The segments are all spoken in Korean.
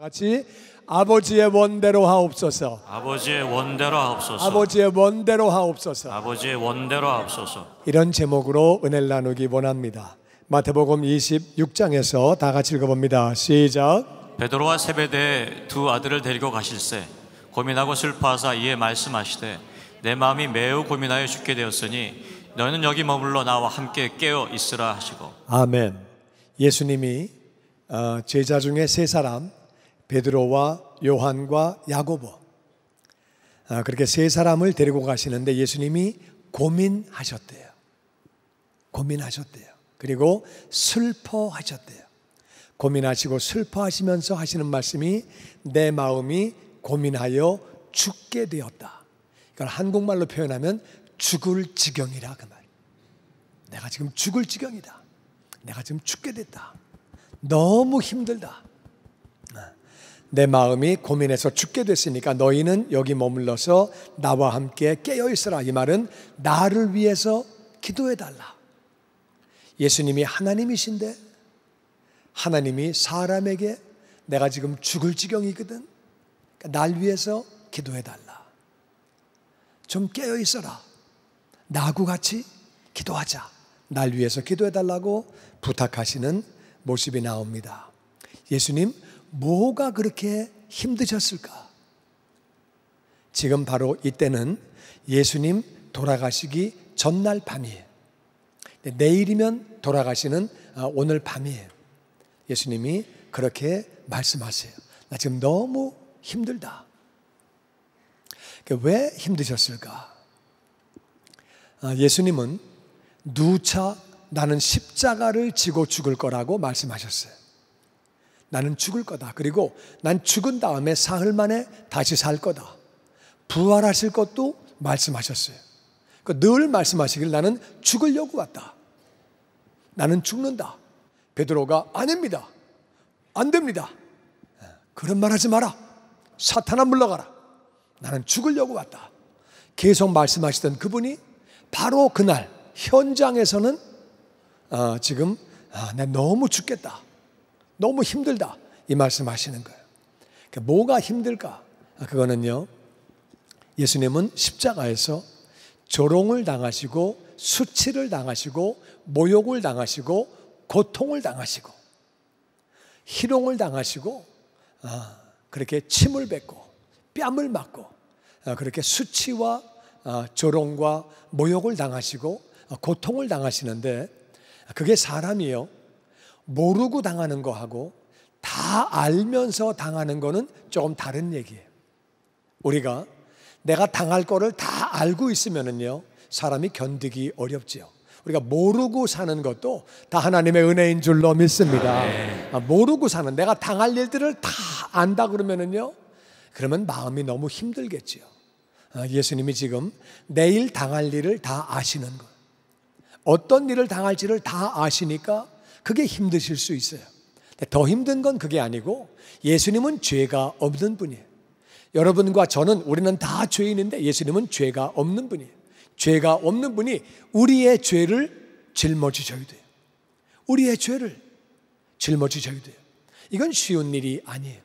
같이 아버지의 원대로 하옵소서. 아버지의 원대로 하옵소서. 아버지의 원대로 하옵소서. 아버지의 원대로 하옵소서. 이런 제목으로 은혜를 나누기 원합니다. 마태복음 26장에서 다 같이 읽어봅니다. 시작. 베드로와 세베대의 두 아들을 데리고 가실새 고민하고 슬퍼하사 이에 말씀하시되 내 마음이 매우 고민하여 죽게 되었으니 너희는 여기 머물러 나와 함께 깨어 있으라 하시고. 아멘. 예수님이 제자 중에 세 사람, 베드로와 요한과 야고보, 그렇게 세 사람을 데리고 가시는데 예수님이 고민하셨대요. 고민하셨대요. 그리고 슬퍼하셨대요. 고민하시고 슬퍼하시면서 하시는 말씀이 내 마음이 고민하여 죽게 되었다. 이걸 한국말로 표현하면 죽을 지경이라 그 말. 내가 지금 죽을 지경이다. 내가 지금 죽게 됐다. 너무 힘들다. 내 마음이 고민해서 죽게 됐으니까 너희는 여기 머물러서 나와 함께 깨어 있으라. 이 말은 나를 위해서 기도해 달라. 예수님이 하나님이신데 하나님이 사람에게 내가 지금 죽을 지경이거든. 그러니까 날 위해서 기도해 달라. 좀 깨어 있어라. 나하고 같이 기도하자. 날 위해서 기도해 달라고 부탁하시는 모습이 나옵니다. 예수님, 뭐가 그렇게 힘드셨을까? 지금 바로 이때는 예수님 돌아가시기 전날 밤이에요. 내일이면 돌아가시는 오늘 밤이에요. 예수님이 그렇게 말씀하세요. 나 지금 너무 힘들다. 왜 힘드셨을까? 예수님은 누차 나는 십자가를 지고 죽을 거라고 말씀하셨어요. 나는 죽을 거다. 그리고 난 죽은 다음에 사흘 만에 다시 살 거다. 부활하실 것도 말씀하셨어요. 늘 말씀하시길 나는 죽으려고 왔다. 나는 죽는다. 베드로가 아닙니다. 안 됩니다. 그런 말 하지 마라. 사탄아 물러가라. 나는 죽으려고 왔다. 계속 말씀하시던 그분이 바로 그날 현장에서는 지금 나 너무 죽겠다. 너무 힘들다. 이 말씀하시는 거예요. 뭐가 힘들까? 그거는요, 예수님은 십자가에서 조롱을 당하시고 수치를 당하시고 모욕을 당하시고 고통을 당하시고 희롱을 당하시고 그렇게 침을 뱉고 뺨을 맞고 그렇게 수치와 조롱과 모욕을 당하시고 고통을 당하시는데, 그게 사람이요, 모르고 당하는 거하고 다 알면서 당하는 거는 조금 다른 얘기예요. 우리가 내가 당할 거를 다 알고 있으면은요, 사람이 견디기 어렵지요. 우리가 모르고 사는 것도 다 하나님의 은혜인 줄로 믿습니다. 모르고 사는, 내가 당할 일들을 다 안다 그러면은요, 그러면 마음이 너무 힘들겠지요. 예수님이 지금 내일 당할 일을 다 아시는 거예요. 어떤 일을 당할지를 다 아시니까 그게 힘드실 수 있어요. 더 힘든 건 그게 아니고 예수님은 죄가 없는 분이에요. 여러분과 저는, 우리는 다 죄인인데 예수님은 죄가 없는 분이에요. 죄가 없는 분이 우리의 죄를 짊어지셔야 돼요. 우리의 죄를 짊어지셔야 돼요. 이건 쉬운 일이 아니에요.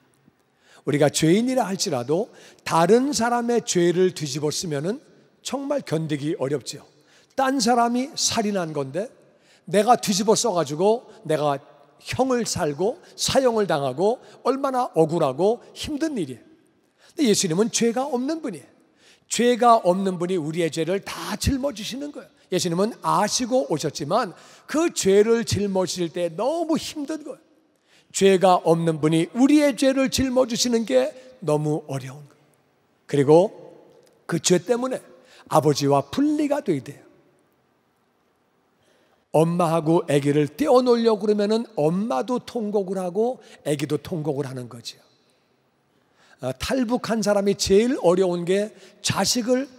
우리가 죄인이라 할지라도 다른 사람의 죄를 뒤집어 쓰면은 정말 견디기 어렵죠. 딴 사람이 살인한 건데 내가 뒤집어 써가지고 내가 형을 살고 사형을 당하고 얼마나 억울하고 힘든 일이에요. 근데 예수님은 죄가 없는 분이에요. 죄가 없는 분이 우리의 죄를 다 짊어지시는 거예요. 예수님은 아시고 오셨지만 그 죄를 짊어지실 때 너무 힘든 거예요. 죄가 없는 분이 우리의 죄를 짊어지시는 게 너무 어려운 거예요. 그리고 그 죄 때문에 아버지와 분리가 돼야 돼요. 엄마하고 아기를 떼어놓으려고 그러면은 엄마도 통곡을 하고 아기도 통곡을 하는 거죠. 탈북한 사람이 제일 어려운 게 자식을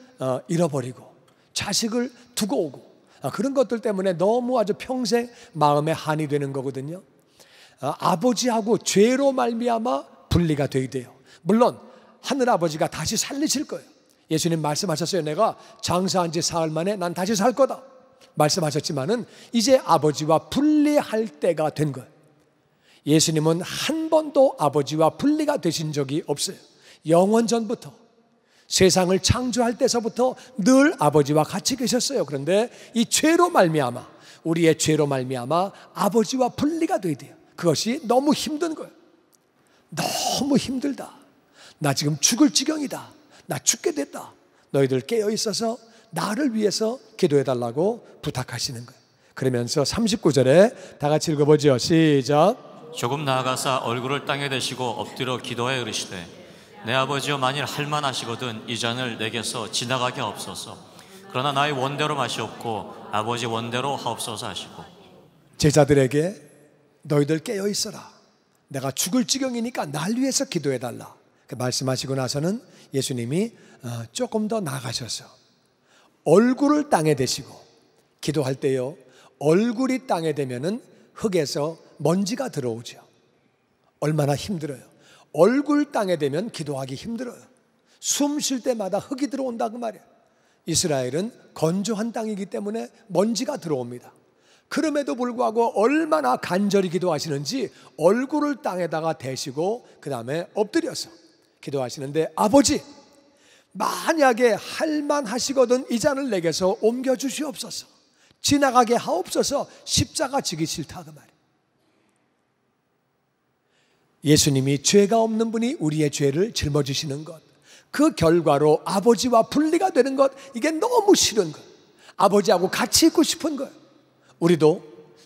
잃어버리고 자식을 두고 오고 그런 것들 때문에 너무 아주 평생 마음에 한이 되는 거거든요. 아버지하고 죄로 말미암아 분리가 돼야 돼요. 물론 하늘아버지가 다시 살리실 거예요. 예수님 말씀하셨어요. 내가 장사한 지 사흘 만에 난 다시 살 거다 말씀하셨지만은 이제 아버지와 분리할 때가 된 거예요. 예수님은 한 번도 아버지와 분리가 되신 적이 없어요. 영원 전부터, 세상을 창조할 때서부터 늘 아버지와 같이 계셨어요. 그런데 이 죄로 말미암아, 우리의 죄로 말미암아 아버지와 분리가 돼야 돼요. 그것이 너무 힘든 거예요. 너무 힘들다. 나 지금 죽을 지경이다. 나 죽게 됐다. 너희들 깨어 있어서 나를 위해서 기도해 달라고 부탁하시는 거예요. 그러면서 39절에 다 같이 읽어보죠. 시작. 조금 나아가사 얼굴을 땅에 대시고 엎드려 기도하여 이르시되 내 아버지여 만일 할만하시거든 이 잔을 내게서 지나가게 하옵소서. 그러나 나의 원대로 마시옵고 아버지 원대로 하옵소서 하시고, 제자들에게 너희들 깨어 있어라. 내가 죽을 지경이니까 날 위해서 기도해 달라. 그 말씀하시고 나서는 예수님이 조금 더 나아가셔서 얼굴을 땅에 대시고 기도할 때요, 얼굴이 땅에 대면은 흙에서 먼지가 들어오죠. 얼마나 힘들어요. 얼굴 땅에 대면 기도하기 힘들어요. 숨 쉴 때마다 흙이 들어온다 그 말이에요. 이스라엘은 건조한 땅이기 때문에 먼지가 들어옵니다. 그럼에도 불구하고 얼마나 간절히 기도하시는지 얼굴을 땅에다가 대시고 그 다음에 엎드려서 기도하시는데, 아버지 만약에 할만하시거든 이 잔을 내게서 옮겨주시옵소서. 지나가게 하옵소서. 십자가 지기 싫다 그 말이에요. 예수님이 죄가 없는 분이 우리의 죄를 짊어지시는 것, 그 결과로 아버지와 분리가 되는 것, 이게 너무 싫은 거예요. 아버지하고 같이 있고 싶은 거예요. 우리도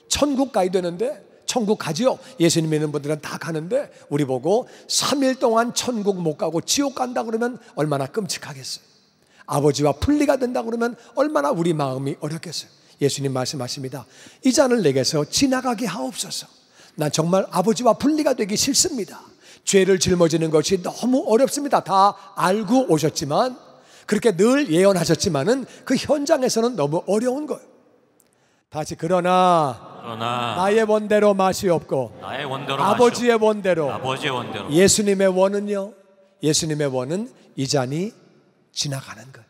천국 가야 되는데, 천국 가지요. 예수님 믿는 분들은 다 가는데 우리 보고 3일 동안 천국 못 가고 지옥 간다 그러면 얼마나 끔찍하겠어요. 아버지와 분리가 된다 그러면 얼마나 우리 마음이 어렵겠어요. 예수님 말씀하십니다. 이 잔을 내게서 지나가게 하옵소서. 난 정말 아버지와 분리가 되기 싫습니다. 죄를 짊어지는 것이 너무 어렵습니다. 다 알고 오셨지만, 그렇게 늘 예언하셨지만은 그 현장에서는 너무 어려운 거예요. 다시 그러나 나의 원대로 마시옵고 나의 원대로 아버지의 원대로. 아버지의 원대로. 예수님의 원은요, 예수님의 원은 이 잔이 지나가는 것,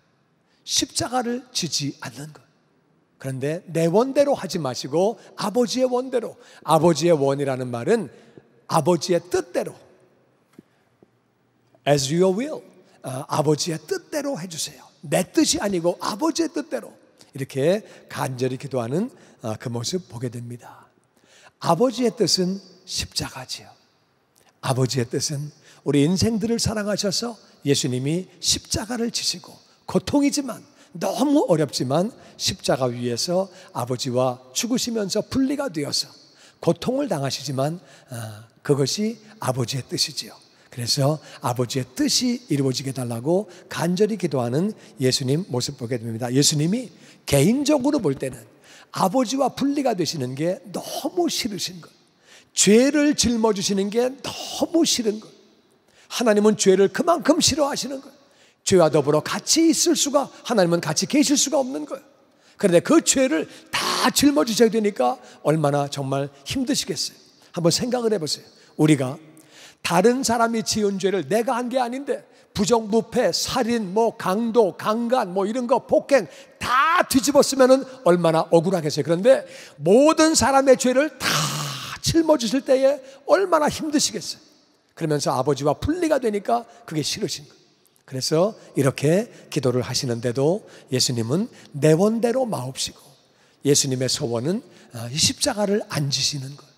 십자가를 지지 않는 것. 그런데 내 원대로 하지 마시고 아버지의 원대로. 아버지의 원이라는 말은 아버지의 뜻대로, as your will, 아버지의 뜻대로 해주세요. 내 뜻이 아니고 아버지의 뜻대로. 이렇게 간절히 기도하는 그 모습 보게 됩니다. 아버지의 뜻은 십자가지요. 아버지의 뜻은 우리 인생들을 사랑하셔서 예수님이 십자가를 지시고, 고통이지만 너무 어렵지만 십자가 위에서 아버지와 죽으시면서 분리가 되어서 고통을 당하시지만 그것이 아버지의 뜻이지요. 그래서 아버지의 뜻이 이루어지게 달라고 간절히 기도하는 예수님 모습 보게 됩니다. 예수님이 개인적으로 볼 때는 아버지와 분리가 되시는 게 너무 싫으신 것, 죄를 짊어지시는 게 너무 싫은 것. 하나님은 죄를 그만큼 싫어하시는 거예요. 죄와 더불어 같이 있을 수가, 하나님은 같이 계실 수가 없는 거예요. 그런데 그 죄를 다 짊어지셔야 되니까 얼마나 정말 힘드시겠어요. 한번 생각을 해보세요. 우리가 다른 사람이 지은 죄를 내가 한 게 아닌데 부정부패, 살인, 강도, 강간, 이런 거, 폭행 다 뒤집었으면 얼마나 억울하겠어요. 그런데 모든 사람의 죄를 다 짊어지실 때에 얼마나 힘드시겠어요. 그러면서 아버지와 분리가 되니까 그게 싫으신 거예요. 그래서 이렇게 기도를 하시는데도 예수님은 내 원대로 마옵시고, 예수님의 소원은 이 십자가를 안 지시는 거예요.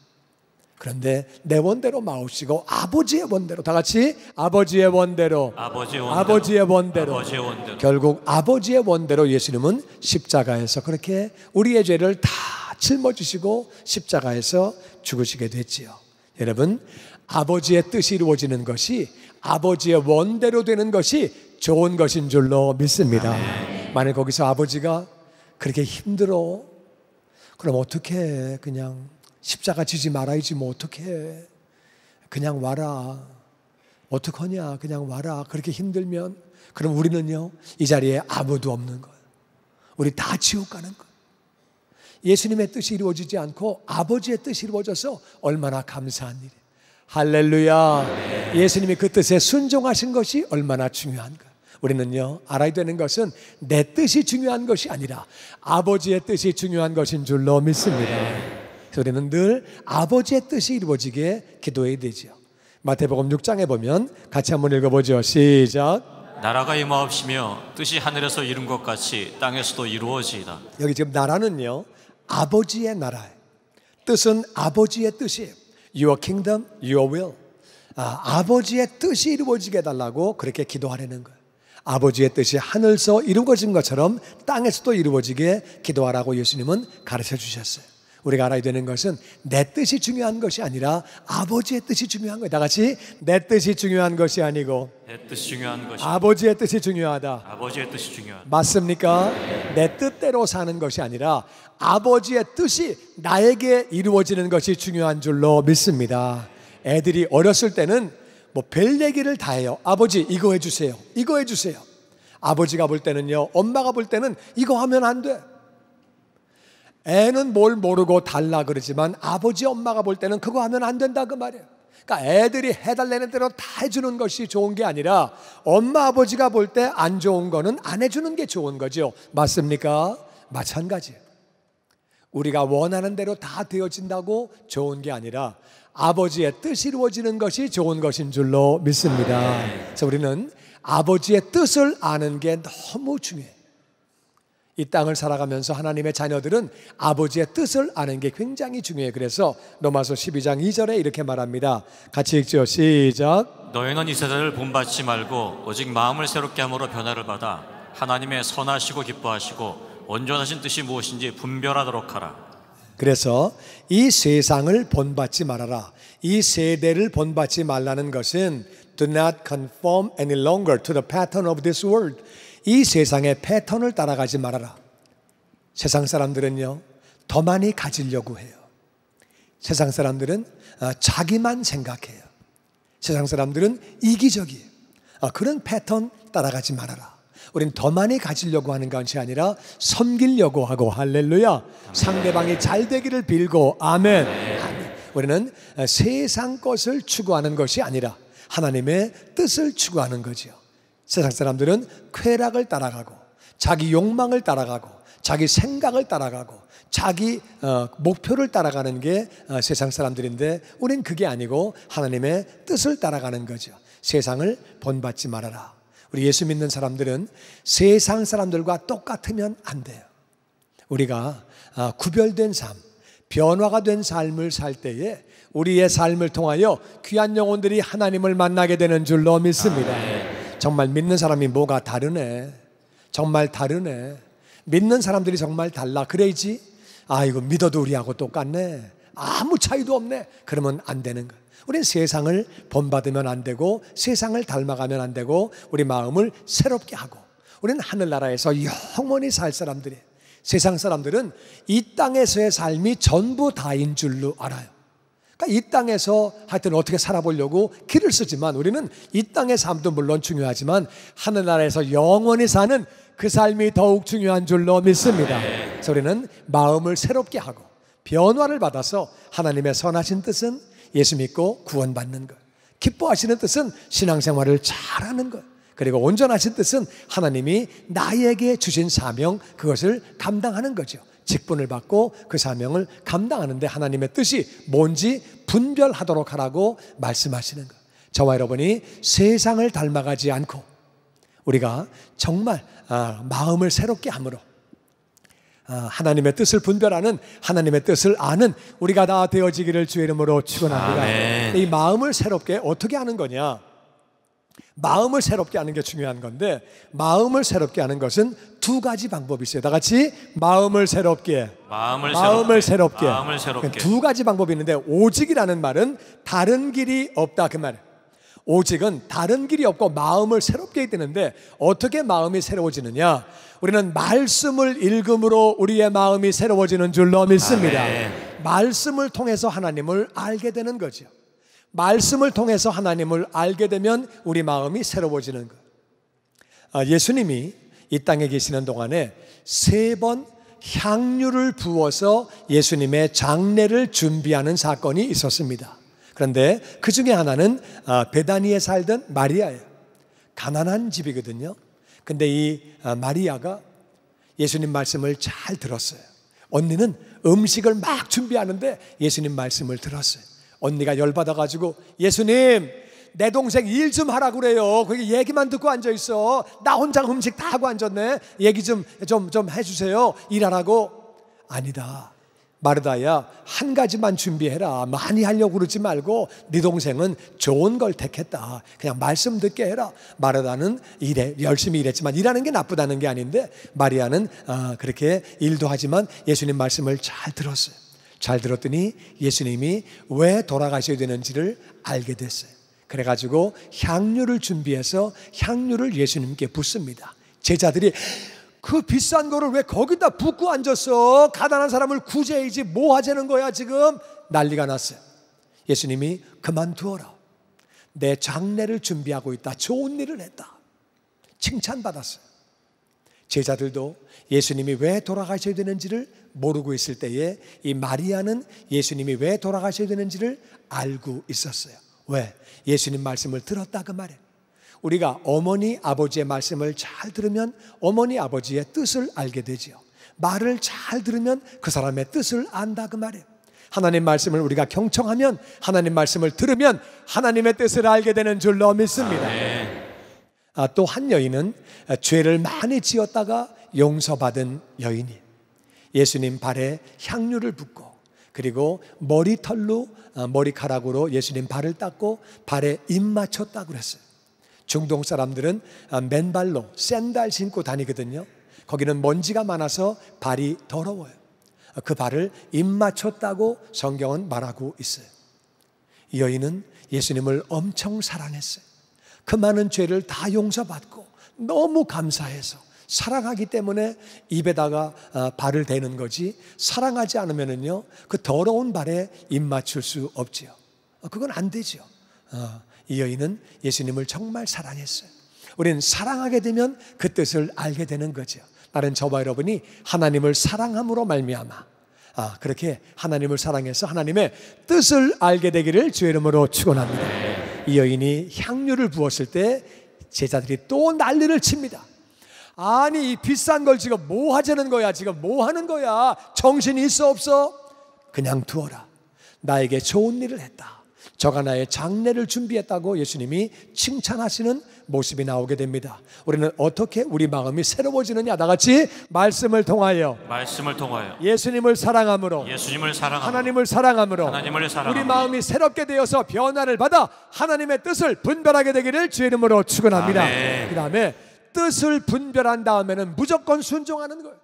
그런데 내 원대로 마옵시고 아버지의 원대로. 다 같이 아버지의 원대로. 아버지의 원대로. 결국 아버지의 원대로 예수님은 십자가에서 그렇게 우리의 죄를 다 짊어지시고 십자가에서 죽으시게 됐지요. 여러분, 아버지의 뜻이 이루어지는 것이, 아버지의 원대로 되는 것이 좋은 것인 줄로 믿습니다. 만약 거기서 아버지가 그렇게 힘들어, 그럼 어떻게 그냥 십자가 지지 말아야지, 어떻게 그냥 와라, 어떡하냐, 그냥 와라. 그렇게 힘들면 그럼 우리는요, 이 자리에 아무도 없는 거예요. 우리 다 지옥 가는 거예요. 예수님의 뜻이 이루어지지 않고 아버지의 뜻이 이루어져서 얼마나 감사한 일이에요. 할렐루야. 예수님이 그 뜻에 순종하신 것이 얼마나 중요한가. 우리는요, 알아야 되는 것은 내 뜻이 중요한 것이 아니라 아버지의 뜻이 중요한 것인 줄로 믿습니다. 그래서 우리는 늘 아버지의 뜻이 이루어지게 기도해야 되죠. 마태복음 6장에 보면 같이 한번 읽어보죠. 시작. 나라가 임하옵시며 뜻이 하늘에서 이룬 것 같이 땅에서도 이루어지이다. 여기 지금 나라는요, 아버지의 나라예요. 뜻은 아버지의 뜻이에요. Your kingdom, your will. 아버지의 뜻이 이루어지게 해달라고 그렇게 기도하라는 거예요. 아버지의 뜻이 하늘에서 이루어진 것처럼 땅에서도 이루어지게 기도하라고 예수님은 가르쳐 주셨어요. 우리가 알아야 되는 것은 내 뜻이 중요한 것이 아니라 아버지의 뜻이 중요한 거예요. 다 같이 내 뜻이 중요한 것이 아니고 내 뜻이 중요한 것이 아버지의 뜻이 중요하다. 아버지의 뜻이 중요하다. 맞습니까? 내 뜻대로 사는 것이 아니라 아버지의 뜻이 나에게 이루어지는 것이 중요한 줄로 믿습니다. 애들이 어렸을 때는 뭐 별 얘기를 다 해요. 아버지 이거 해주세요. 이거 해주세요. 아버지가 볼 때는요, 엄마가 볼 때는 이거 하면 안 돼. 애는 뭘 모르고 달라 그러지만 아버지 엄마가 볼 때는 그거 하면 안 된다 그 말이에요. 그러니까 애들이 해달라는 대로 다 해주는 것이 좋은 게 아니라 엄마 아버지가 볼 때 안 좋은 거는 안 해주는 게 좋은 거죠. 맞습니까? 마찬가지예요. 우리가 원하는 대로 다 되어진다고 좋은 게 아니라 아버지의 뜻이 이루어지는 것이 좋은 것인 줄로 믿습니다. 그래서 우리는 아버지의 뜻을 아는 게 너무 중요해요. 이 땅을 살아가면서 하나님의 자녀들은 아버지의 뜻을 아는 게 굉장히 중요해요. 그래서 로마서 12장 2절에 이렇게 말합니다. 같이 읽죠. 시작. 너희는 이 세대를 본받지 말고 오직 마음을 새롭게 함으로 변화를 받아 하나님의 선하시고 기뻐하시고 온전하신 뜻이 무엇인지 분별하도록 하라. 그래서 이 세상을 본받지 말아라. 이 세대를 본받지 말라는 것은 Do not conform any longer to the pattern of this world. 이 세상의 패턴을 따라가지 말아라. 세상 사람들은요, 더 많이 가지려고 해요. 세상 사람들은 자기만 생각해요. 세상 사람들은 이기적이에요. 그런 패턴 따라가지 말아라. 우리는 더 많이 가지려고 하는 것이 아니라 섬기려고 하고, 할렐루야, 상대방이 잘 되기를 빌고, 아멘. 아멘. 우리는 세상 것을 추구하는 것이 아니라 하나님의 뜻을 추구하는 거죠. 세상 사람들은 쾌락을 따라가고 자기 욕망을 따라가고 자기 생각을 따라가고 자기 목표를 따라가는 게 세상 사람들인데 우린 그게 아니고 하나님의 뜻을 따라가는 거죠. 세상을 본받지 말아라. 우리 예수 믿는 사람들은 세상 사람들과 똑같으면 안 돼요. 우리가 구별된 삶, 변화가 된 삶을 살 때에 우리의 삶을 통하여 귀한 영혼들이 하나님을 만나게 되는 줄로 믿습니다. 정말 믿는 사람이 뭐가 다르네. 정말 다르네. 믿는 사람들이 정말 달라. 그래야지 이거 믿어도 우리하고 똑같네. 아무 차이도 없네. 그러면 안 되는 거예요. 우리는 세상을 본받으면 안 되고 세상을 닮아가면 안 되고 우리 마음을 새롭게 하고 우리는 하늘나라에서 영원히 살 사람들이에요. 세상 사람들은 이 땅에서의 삶이 전부 다인 줄로 알아요. 그러니까 이 땅에서 하여튼 어떻게 살아보려고 길을 쓰지만 우리는 이 땅의 삶도 물론 중요하지만 하늘나라에서 영원히 사는 그 삶이 더욱 중요한 줄로 믿습니다. 그래서 우리는 마음을 새롭게 하고 변화를 받아서 하나님의 선하신 뜻은 예수 믿고 구원받는 것, 기뻐하시는 뜻은 신앙생활을 잘하는 것, 그리고 온전하신 뜻은 하나님이 나에게 주신 사명, 그것을 감당하는 거죠. 직분을 받고 그 사명을 감당하는데 하나님의 뜻이 뭔지 분별하도록 하라고 말씀하시는 것. 저와 여러분이 세상을 닮아가지 않고 우리가 정말 마음을 새롭게 함으로 하나님의 뜻을 분별하는, 하나님의 뜻을 아는 우리가 다 되어지기를 주의 이름으로 축원합니다. 아멘. 이 마음을 새롭게 어떻게 하는 거냐? 마음을 새롭게 하는 게 중요한 건데 마음을 새롭게 하는 것은 두 가지 방법이 있어요. 다 같이 마음을 새롭게. 두 가지 방법이 있는데 오직이라는 말은 다른 길이 없다 그 말이에요. 오직은 다른 길이 없고 마음을 새롭게 해야 되는데 어떻게 마음이 새로워지느냐? 우리는 말씀을 읽음으로 우리의 마음이 새로워지는 줄로 믿습니다. 아멘. 말씀을 통해서 하나님을 알게 되는 거죠. 말씀을 통해서 하나님을 알게 되면 우리 마음이 새로워지는 거예요. 예수님이 이 땅에 계시는 동안에 3번 향유를 부어서 예수님의 장례를 준비하는 사건이 있었습니다. 그런데 그 중에 하나는 베다니에 살던 마리아예요. 가난한 집이거든요. 근데 이 마리아가 예수님 말씀을 잘 들었어요. 언니는 음식을 막 준비하는데 예수님 말씀을 들었어요. 언니가 열받아가지고 예수님 내 동생 일 좀 하라고 그래요. 거기 얘기만 듣고 앉아있어. 나 혼자 음식 다 하고 앉았네. 얘기 좀 해주세요. 일하라고. 아니다. 마르다야, 한 가지만 준비해라. 많이 하려고 그러지 말고 네 동생은 좋은 걸 택했다. 그냥 말씀 듣게 해라. 마르다는 열심히 일했지만 일하는 게 나쁘다는 게 아닌데 마리아는 그렇게 일도 하지만 예수님 말씀을 잘 들었어요. 잘 들었더니 예수님이 왜 돌아가셔야 되는지를 알게 됐어요. 그래가지고 향유를 준비해서 향유를 예수님께 붓습니다. 제자들이 그 비싼 거를 왜 거기다 붓고 앉았어? 가난한 사람을 구제해야지 뭐 하자는 거야 지금? 난리가 났어요. 예수님이 그만두어라. 내 장례를 준비하고 있다. 좋은 일을 했다. 칭찬받았어요. 제자들도 예수님이 왜 돌아가셔야 되는지를 모르고 있을 때에 이 마리아는 예수님이 왜 돌아가셔야 되는지를 알고 있었어요. 왜? 예수님 말씀을 들었다 그 말이에요. 우리가 어머니 아버지의 말씀을 잘 들으면 어머니 아버지의 뜻을 알게 되지요. 말을 잘 들으면 그 사람의 뜻을 안다 그 말이에요. 하나님 말씀을 우리가 경청하면, 하나님 말씀을 들으면 하나님의 뜻을 알게 되는 줄로 믿습니다. 또 한 여인은 죄를 많이 지었다가 용서받은 여인이 예수님 발에 향유를 붓고 그리고 머리털로 머리카락으로 예수님 발을 닦고 발에 입 맞췄다고 그랬어요. 중동 사람들은 맨발로 샌들 신고 다니거든요. 거기는 먼지가 많아서 발이 더러워요. 그 발을 입 맞췄다고 성경은 말하고 있어요. 이 여인은 예수님을 엄청 사랑했어요. 그 많은 죄를 다 용서받고 너무 감사해서 사랑하기 때문에 입에다가 발을 대는 거지, 사랑하지 않으면은요 그 더러운 발에 입 맞출 수 없지요. 그건 안 되죠. 이 여인은 예수님을 정말 사랑했어요. 우리는 사랑하게 되면 그 뜻을 알게 되는 거죠. 나는 저와 여러분이 하나님을 사랑함으로 말미암아 그렇게 하나님을 사랑해서 하나님의 뜻을 알게 되기를 주의 이름으로 축원합니다. 이 여인이 향유를 부었을 때 제자들이 또 난리를 칩니다. 아니 이 비싼 걸 지금 뭐 하자는 거야? 지금 뭐 하는 거야? 정신이 있어 없어? 그냥 두어라. 나에게 좋은 일을 했다. 저가 나의 장례를 준비했다고 예수님이 칭찬하시는 모습이 나오게 됩니다. 우리는 어떻게 우리 마음이 새로워지느냐? 나같이 말씀을 통하여 예수님을 사랑함으로 하나님을 사랑함으로 우리 마음이 새롭게 되어서 변화를 받아 하나님의 뜻을 분별하게 되기를 주의 이름으로 축원합니다. 그 다음에 뜻을 분별한 다음에는 무조건 순종하는 거예요.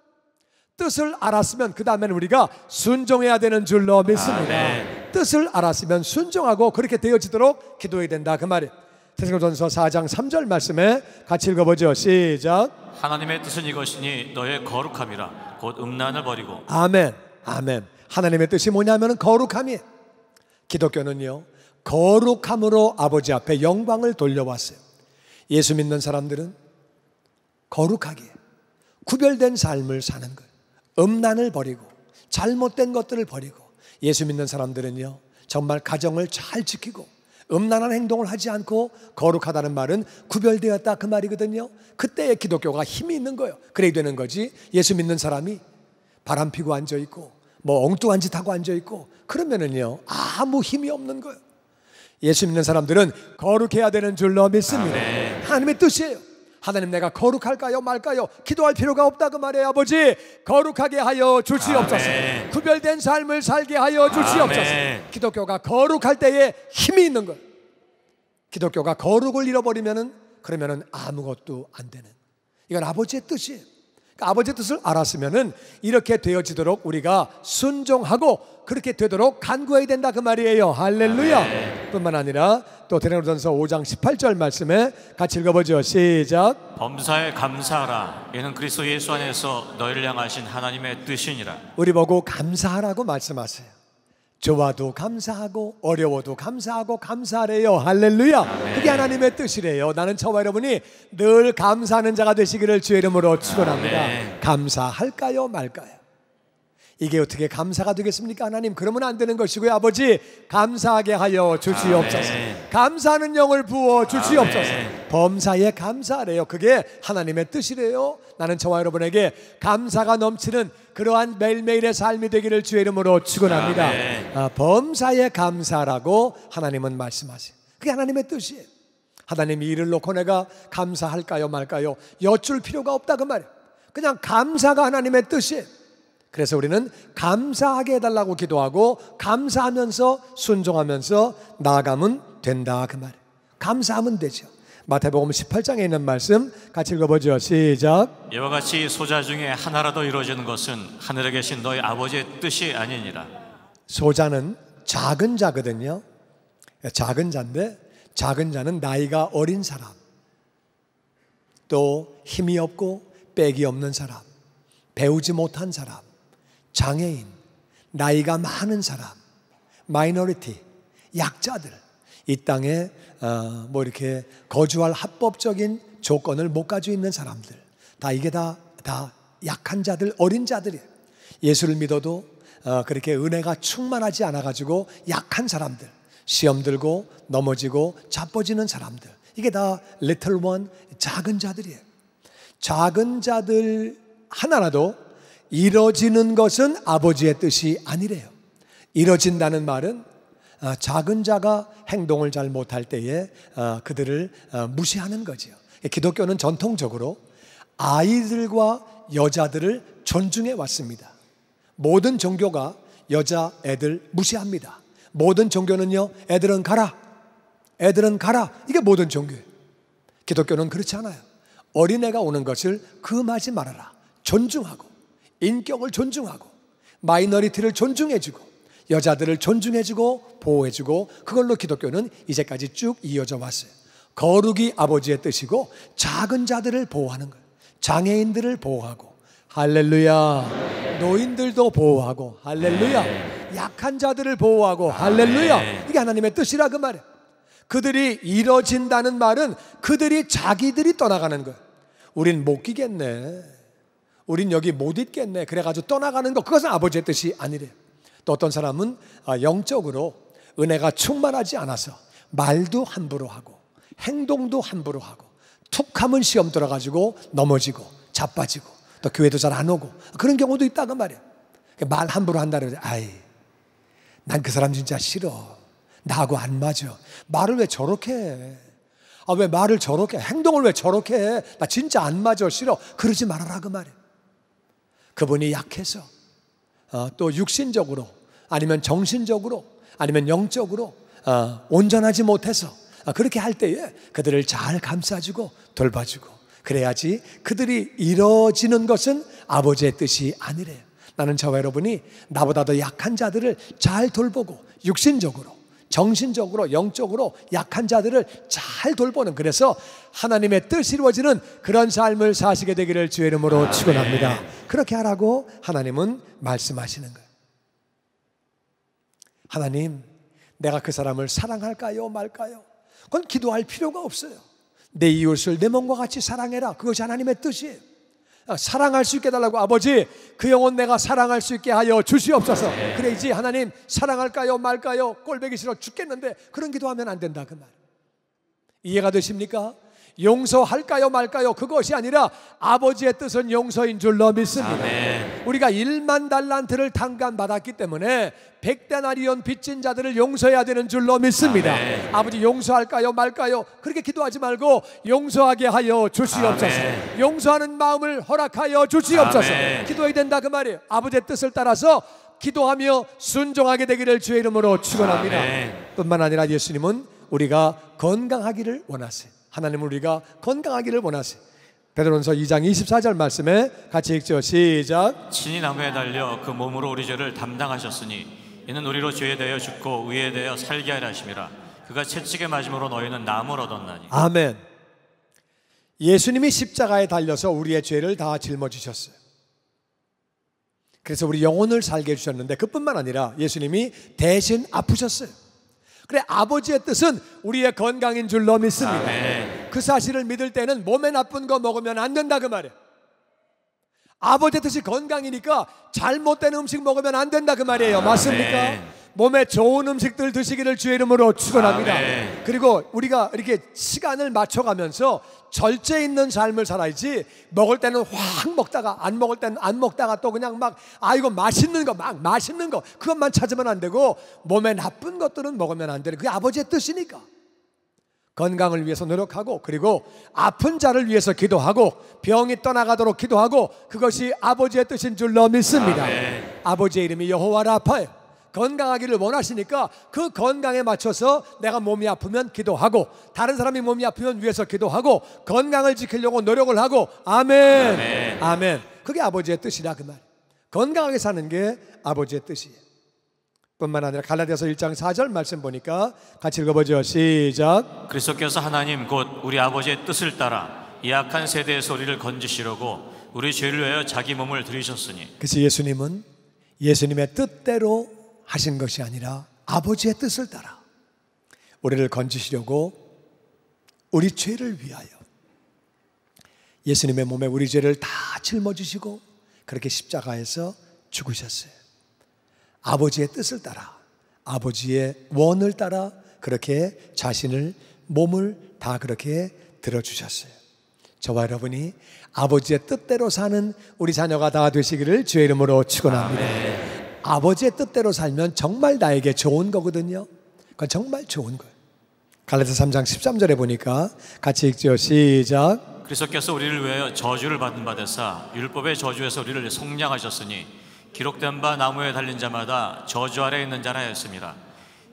뜻을 알았으면 그 다음에는 우리가 순종해야 되는 줄로 믿습니다. 뜻을 알았으면 순종하고 그렇게 되어지도록 기도해야 된다 그 말이에요. 데살로니가전서 4장 3절 말씀에 같이 읽어보죠. 시작. 하나님의 뜻은 이것이니 너의 거룩함이라 곧 음란을 버리고. 아멘. 아멘. 하나님의 뜻이 뭐냐면 거룩함이에요. 기독교는요 거룩함으로 아버지 앞에 영광을 돌려왔어요. 예수 믿는 사람들은 거룩하게 구별된 삶을 사는 거예요. 음란을 버리고 잘못된 것들을 버리고. 예수 믿는 사람들은요 정말 가정을 잘 지키고 음란한 행동을 하지 않고 거룩하다는 말은 구별되었다 그 말이거든요. 그때의 기독교가 힘이 있는 거예요. 그래야 되는 거지. 예수 믿는 사람이 바람 피고 앉아있고 뭐 엉뚱한 짓 하고 앉아있고 그러면은요 아무 힘이 없는 거예요. 예수 믿는 사람들은 거룩해야 되는 줄로 믿습니다. 하나님의 뜻이에요. 하나님 내가 거룩할까요 말까요? 기도할 필요가 없다 그 말이에요. 아버지 거룩하게 하여 주시옵소서. 구별된 삶을 살게 하여 주시옵소서. 기독교가 거룩할 때에 힘이 있는 거예요. 기독교가 거룩을 잃어버리면은 그러면은 아무것도 안 되는, 이건 아버지의 뜻이에요. 그러니까 아버지의 뜻을 알았으면은 이렇게 되어지도록 우리가 순종하고 그렇게 되도록 간구해야 된다 그 말이에요. 할렐루야. 뿐만 아니라 또 데살로니가전서 5장 18절 말씀에 같이 읽어보죠. 시작. 범사에 감사하라. 이는 그리스도 예수 안에서 너희를 향하신 하나님의 뜻이니라. 우리 보고 감사하라고 말씀하세요. 좋아도 감사하고 어려워도 감사하고 감사하래요. 할렐루야. 그게 하나님의 뜻이래요. 나는 저와 여러분이 늘 감사하는 자가 되시기를 주의 이름으로 축원합니다. 감사할까요 말까요? 이게 어떻게 감사가 되겠습니까? 하나님 그러면 안 되는 것이고요. 아버지 감사하게 하여 주시옵소서. 감사하는 영을 부어 주시옵소서. 범사에 감사하래요. 그게 하나님의 뜻이래요. 나는 저와 여러분에게 감사가 넘치는 그러한 매일매일의 삶이 되기를 주의 이름으로 축원합니다. 범사에 감사라고 하나님은 말씀하세요. 그게 하나님의 뜻이에요. 하나님이 이를 놓고 내가 감사할까요 말까요 여쭐 필요가 없다 그 말이에요. 그냥 감사가 하나님의 뜻이에요. 그래서 우리는 감사하게 해달라고 기도하고 감사하면서 순종하면서 나아가면 된다 그 말이에요. 감사하면 되죠. 마태복음 18장에 있는 말씀 같이 읽어보죠. 시작. 이와 같이 소자 중에 하나라도 이루어지는 것은 하늘에 계신 너희 아버지의 뜻이 아니니라. 소자는 작은 자거든요. 작은 자인데 작은 자는 나이가 어린 사람, 또 힘이 없고 빽이 없는 사람, 배우지 못한 사람, 장애인, 나이가 많은 사람, 마이너리티, 약자들, 이 땅에 뭐 이렇게 거주할 합법적인 조건을 못 가지고 있는 사람들, 이게 다 약한 자들, 어린 자들이에요. 예수를 믿어도 그렇게 은혜가 충만하지 않아가지고 약한 사람들, 시험 들고 넘어지고 자빠지는 사람들, 이게 다 little one, 작은 자들이에요. 작은 자들 하나라도 이뤄지는 것은 아버지의 뜻이 아니래요. 이뤄진다는 말은 작은 자가 행동을 잘 못할 때에 그들을 무시하는 거죠. 기독교는 전통적으로 아이들과 여자들을 존중해 왔습니다. 모든 종교가 여자애들 무시합니다. 모든 종교는요, 애들은 가라, 애들은 가라, 이게 모든 종교예요. 기독교는 그렇지 않아요. 어린애가 오는 것을 금하지 말아라. 존중하고, 인격을 존중하고, 마이너리티를 존중해주고, 여자들을 존중해주고 보호해주고, 그걸로 기독교는 이제까지 쭉 이어져 왔어요. 거룩이 아버지의 뜻이고 작은 자들을 보호하는 거예요. 장애인들을 보호하고, 할렐루야. 노인들도 보호하고, 할렐루야. 약한 자들을 보호하고, 할렐루야. 이게 하나님의 뜻이라 그 말이에요. 그들이 이뤄진다는 말은 그들이 자기들이 떠나가는 거예요. 우린 못 끼겠네, 우린 여기 못 있겠네, 그래가지고 떠나가는 거, 그것은 아버지의 뜻이 아니래요. 또 어떤 사람은 영적으로 은혜가 충만하지 않아서 말도 함부로 하고 행동도 함부로 하고 툭 하면 시험 들어가지고 넘어지고 자빠지고 또 교회도 잘 안 오고 그런 경우도 있다고 말이야. 말 함부로 한다 그러지. 아이, 난 그 사람 진짜 싫어, 나하고 안 맞아. 말을 왜 저렇게 해? 왜 말을 저렇게 해? 행동을 왜 저렇게 해? 나 진짜 안 맞아, 싫어. 그러지 말아라 그 말이야. 그분이 약해서 또 육신적으로 아니면 정신적으로 아니면 영적으로 온전하지 못해서 그렇게 할 때에 그들을 잘 감싸주고 돌봐주고 그래야지 그들이 이뤄지는 것은 아버지의 뜻이 아니래요. 나는 저와 여러분이 나보다 더 약한 자들을 잘 돌보고 육신적으로 정신적으로 영적으로 약한 자들을 잘 돌보는, 그래서 하나님의 뜻이 이루어지는 그런 삶을 사시게 되기를 주의 이름으로 축원합니다. 그렇게 하라고 하나님은 말씀하시는 거예요. 하나님, 내가 그 사람을 사랑할까요 말까요? 그건 기도할 필요가 없어요. 내 이웃을 내 몸과 같이 사랑해라, 그것이 하나님의 뜻이에요. 사랑할 수 있게 해달라고. 아버지, 그 영혼 내가 사랑할 수 있게 하여 주시옵소서. 그래야지 하나님 사랑할까요 말까요? 꼴보기 싫어 죽겠는데, 그런 기도하면 안 된다 그 말. 이해가 되십니까? 용서할까요 말까요? 그것이 아니라 아버지의 뜻은 용서인 줄로 믿습니다. 아멘. 우리가 1만 달란트를 탕감받았기 때문에 100데나리온 빚진 자들을 용서해야 되는 줄로 믿습니다. 아멘. 아버지, 용서할까요 말까요? 그렇게 기도하지 말고 용서하게 하여 주시옵소서. 아멘. 용서하는 마음을 허락하여 주시옵소서. 아멘. 기도해야 된다 그 말이에요. 아버지의 뜻을 따라서 기도하며 순종하게 되기를 주의 이름으로 축원합니다. 뿐만 아니라 예수님은 우리가 건강하기를 원하세요. 하나님은 우리가 건강하기를 원하세요. 베드로전서 2장 24절 말씀에 같이 읽죠. 시작. 친히 나무에 달려 그 몸으로 우리 죄를 담당하셨으니 이는 우리로 죄에 대하여 죽고 의에 대하여 살게 하려 하심이라. 그가 채찍에 맞음으로 너희는 나무를 얻었나니. 아멘. 예수님이 십자가에 달려서 우리의 죄를 다 짊어지셨어요. 그래서 우리 영혼을 살게 해주셨는데, 그뿐만 아니라 예수님이 대신 아프셨어요. 그래, 아버지의 뜻은 우리의 건강인 줄로 믿습니다. 아멘. 그 사실을 믿을 때는 몸에 나쁜 거 먹으면 안 된다 그 말이에요. 아버지의 뜻이 건강이니까 잘못된 음식 먹으면 안 된다 그 말이에요. 맞습니까? 몸에 좋은 음식들 드시기를 주의 이름으로 축원합니다. 아멘. 그리고 우리가 이렇게 시간을 맞춰가면서 절제 있는 삶을 살아야지, 먹을 때는 확 먹다가 안 먹을 때는 안 먹다가 또 그냥 막 이거 맛있는 거 막 맛있는 거 그것만 찾으면 안 되고, 몸에 나쁜 것들은 먹으면 안 되는, 그게 아버지의 뜻이니까. 건강을 위해서 노력하고, 그리고 아픈 자를 위해서 기도하고, 병이 떠나가도록 기도하고, 그것이 아버지의 뜻인 줄로 믿습니다. 아멘. 아버지의 이름이 여호와 라파예요. 건강하기를 원하시니까 그 건강에 맞춰서 내가 몸이 아프면 기도하고, 다른 사람이 몸이 아프면 위해서 기도하고, 건강을 지키려고 노력을 하고. 아멘. 아멘. 아멘. 그게 아버지의 뜻이라 그 말. 건강하게 사는 게 아버지의 뜻이에요. 뿐만 아니라 갈라디아서 1장 4절 말씀 보니까 같이 읽어보죠. 시작. 그리스도께서 하나님 곧 우리 아버지의 뜻을 따라 이 악한 세대의 소리를 건지시려고 우리 죄를 위하여 자기 몸을 들이셨으니. 그래서 예수님은 예수님의 뜻대로 하신 것이 아니라 아버지의 뜻을 따라 우리를 건지시려고 우리 죄를 위하여 예수님의 몸에 우리 죄를 다 짊어지시고 그렇게 십자가에서 죽으셨어요. 아버지의 뜻을 따라, 아버지의 원을 따라 그렇게 자신을, 몸을 다 그렇게 들어주셨어요. 저와 여러분이 아버지의 뜻대로 사는 우리 자녀가 다 되시기를 주의 이름으로 축원합니다. 아버지의 뜻대로 살면 정말 나에게 좋은 거거든요. 그건 정말 좋은 거예요. 갈라디아서 3장 13절에 보니까 같이 읽죠. 시작. 그리스도께서 우리를 위하여 저주를 받은 바 되사 율법의 저주에서 우리를 속량하셨으니 기록된 바 나무에 달린 자마다 저주 아래 있는 자라 했습니다.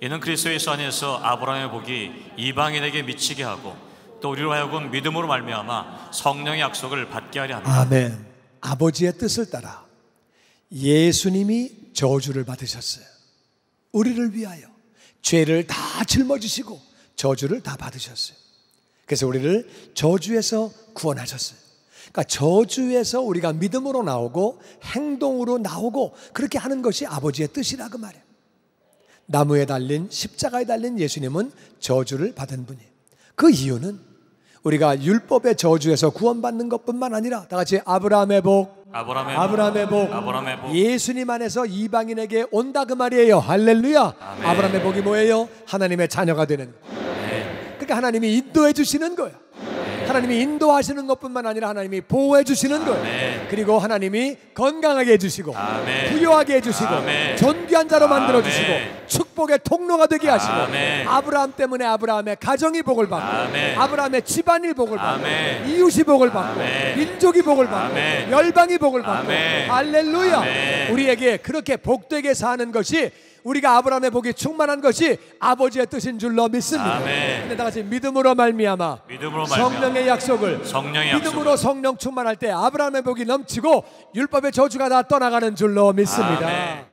이는 그리스도 예수 안에서 아브라함의 복이 이방인에게 미치게 하고 또 우리로 하여금 믿음으로 말미암아 성령의 약속을 받게 하려 합니다. 아멘. 아버지의 뜻을 따라 예수님이 저주를 받으셨어요. 우리를 위하여 죄를 다 짊어지시고 저주를 다 받으셨어요. 그래서 우리를 저주에서 구원하셨어요. 그러니까 저주에서 우리가 믿음으로 나오고 행동으로 나오고 그렇게 하는 것이 아버지의 뜻이라 그 말이에요. 나무에 달린, 십자가에 달린 예수님은 저주를 받은 분이에요. 그 이유는 우리가 율법의 저주에서 구원받는 것뿐만 아니라 다 같이 아브라함의 복, 아브라함의 복, 예수님 안에서 이방인에게 온다 그 말이에요. 할렐루야. 아멘. 아브라함의 복이 뭐예요? 하나님의 자녀가 되는 거예요. 그러니까 하나님이 인도해 주시는 거예요. 하나님이 인도하시는 것뿐만 아니라 하나님이 보호해 주시는 거예요. 그리고 하나님이 건강하게 해주시고 부유하게 해주시고 존귀한 자로 만들어 주시고 축복의 통로가 되게 하시고 아브라함 때문에 아브라함의 가정이 복을 받고 아브라함의 집안이 복을 받고 이웃이 복을 받고 민족이 복을 받고 열방이 복을 받고 할렐루야. 우리에게 그렇게 복되게 사는 것이, 우리가 아브라함의 복이 충만한 것이 아버지의 뜻인 줄로 믿습니다. 근데 다 같이 믿음으로 말미암아 성령의 약속을, 믿음으로 성령 충만할 때 아브라함의 복이 넘치고 율법의 저주가 다 떠나가는 줄로 믿습니다.